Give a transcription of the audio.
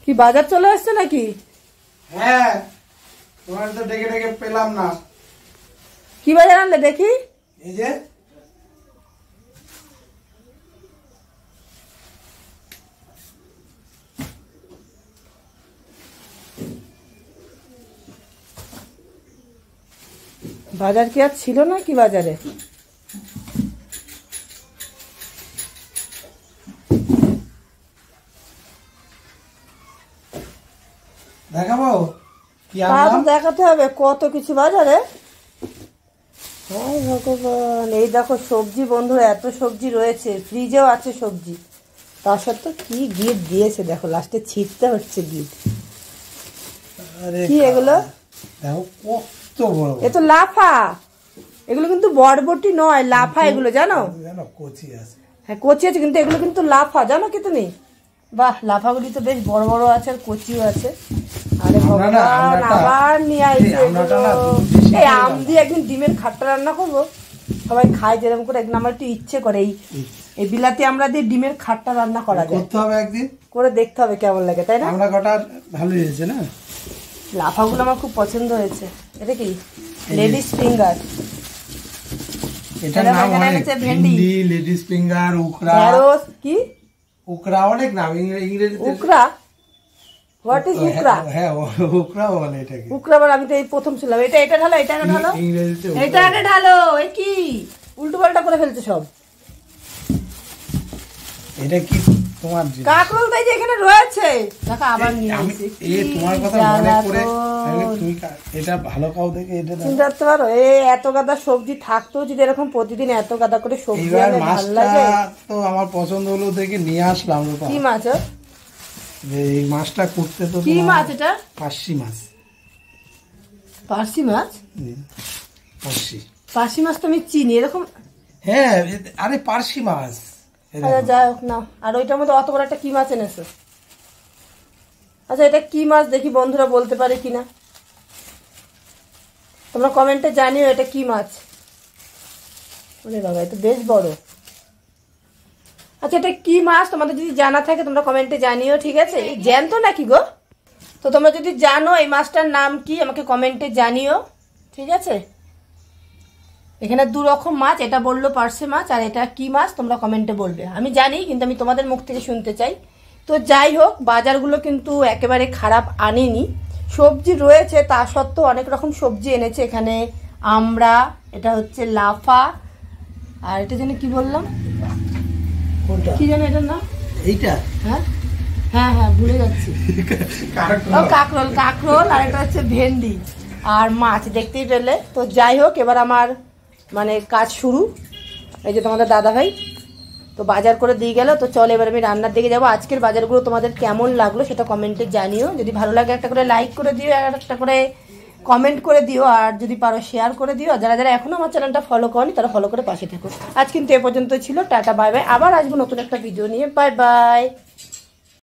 কি বাজার চলে আসছে নাকি? হ্যাঁ, তোমার তো ডেকে ডেকে পেলাম না। কি বাজার আনলে দেখি? এই যে বাজার কি আর ছিল না কি বাজারে? দেখাবো কি তা তো আনলাম? দেখাতে হবে, কত কিছু বাজারে। হায় ভগবান, এই দেখো সবজি বন্ধুরা, এত সবজি রয়েছে, ফ্রিজেও আছে সবজি। তার সত্ত্বেও কি গিফট দিয়েছে দেখো, লাস্টে ছিটতে হচ্ছে গিফট। আরে কি এগুলো? দেখো কত বড় এ তো লাফা, এগুলো কিন্তু বরবটি নয়, লাফা এগুলো, জানো? জানো কচি আছে। হ্যাঁ কচি আছে, কিন্তু এগুলো কিন্তু লাফা, জানো কি তুমি? বাহ, লাফাগুলি তো বেশ বড় বড় আছে আর কচিও আছে। আরে ভগবান, আবার নিয়ে আইছে এগুলো। এই আম দিয়ে একদিন ডিমের খাট্টা রান্না করবো, সবাই খায় যেরকম করে, একদিন আমার একটু ইচ্ছে করে এই বিলাতি আমরা দিয়ে ডিমের খাট্টা রান্না করা যায়। করতে হবে একদিন, করে দেখতে হবে কেমন লাগে, তাই না? আমরা কটার ভালোই হয়েছে না? লাফাগুলো আমার খুব পছন্দ হয়েছে। এটা কি? Ladies finger. এটা নাম অনেক, ভেন্ডি, লেডিস ফিঙ্গার, উকরা। ঢেঁড়স কি? উকরা অনেক নাম ইংরেজিতে। উকরা? হোয়াট ইজ উকরা? হ্যাঁ উকরা বলে এটাকে। উকরা বলে, আমি তো এই প্রথম শুনলাম। এটা ঢালো, এটা ঢালো, ইংরেজিতে এটা আগে ঢালো। এই কি উল্টো পাল্টা করে ফেলছে সব। এটা কি তোমার? কাকরোল তাই যে এখানে রয়েছে, দেখো আবার নিয়ে আসছে। এই তোমার কথা মনে করে তুমি এটা ভালো খাও দেখে এটা চিন্তা করতে পারো, এই এত গাদা সবজি থাকতো যদি এরকম প্রতিদিন এত গাদা করে সবজি আনে, ভালো লাগে। তো আমার পছন্দ হলো দেখে নিয়ে আসলাম। কি মাছ? এই মাছটা করতে তো কি মাছ এটা? পার্শি মাছ। পার্শি মাছ? পার্শি, পার্শি মাছ তো আমি চিনি এরকম। হ্যাঁ আরে পার্শি মাছ। আচ্ছা যাই হোক না। আর ওইটার মধ্যে অত বড় একটা কি মাছ এনেছো? আচ্ছা এটা কি মাছ দেখি বন্ধুরা বলতে পারে কিনা, তোমরা কমেন্টে জানিও এটা কি মাছ। ওরে বাবা, এটা বেশ বড়। আচ্ছা এটা কি মাছ তোমাদের যদি জানা থাকে তোমরা কমেন্টে জানিও, ঠিক আছে? এই জ্যান্ত নাকি গো? তো তোমরা যদি জানো এই মাছটার নাম কি আমাকে কমেন্টে জানিও, ঠিক আছে? এখানে দু রকম মাছ, এটা বললো পার্শে মাছ, আর এটা কি মাছ তোমরা কমেন্টে বলবে। আমি জানি, কিন্তু আমি তোমাদের মুখ থেকে শুনতে চাই। তো যাই হোক, বাজারগুলো কিন্তু একেবারে খারাপ আনেনি, সবজি রয়েছে, তা সত্ত্বেও অনেক রকম সবজি এনেছে এখানে। আমরা, এটা হচ্ছে লাফা, আর এটা যেন কি বললাম, কি জানো এটার নাম? এইটা হ্যাঁ হ্যাঁ হ্যাঁ ভুলে যাচ্ছি। কাকরোল, কাকরোল, আর এটা হচ্ছে ভেন্ডি আর মাছ, দেখতেই পেলে। তো যাই হোক, এবার আমার মানে কাজ শুরু। এই যে তোমাদের দাদা ভাই তো বাজার করে দিয়ে গেল। তো চল এবার আমি রান্নার দিকে যাবো। আজকের বাজারগুলো তোমাদের কেমন লাগলো সেটা কমেন্টে জানিও। যদি ভালো লাগে একটা করে লাইক করে দিও, আর একটা করে কমেন্ট করে দিও, আর যদি পারো শেয়ার করে দিও। আর যারা যারা এখনো আমার চ্যানেলটা ফলো করনি তারা ফলো করে পাশে থেকো। আজ কিন্তু এ পর্যন্ত ছিল, টাটা বাই বাই। আবার আসবো নতুন একটা ভিডিও নিয়ে, বাই বাই।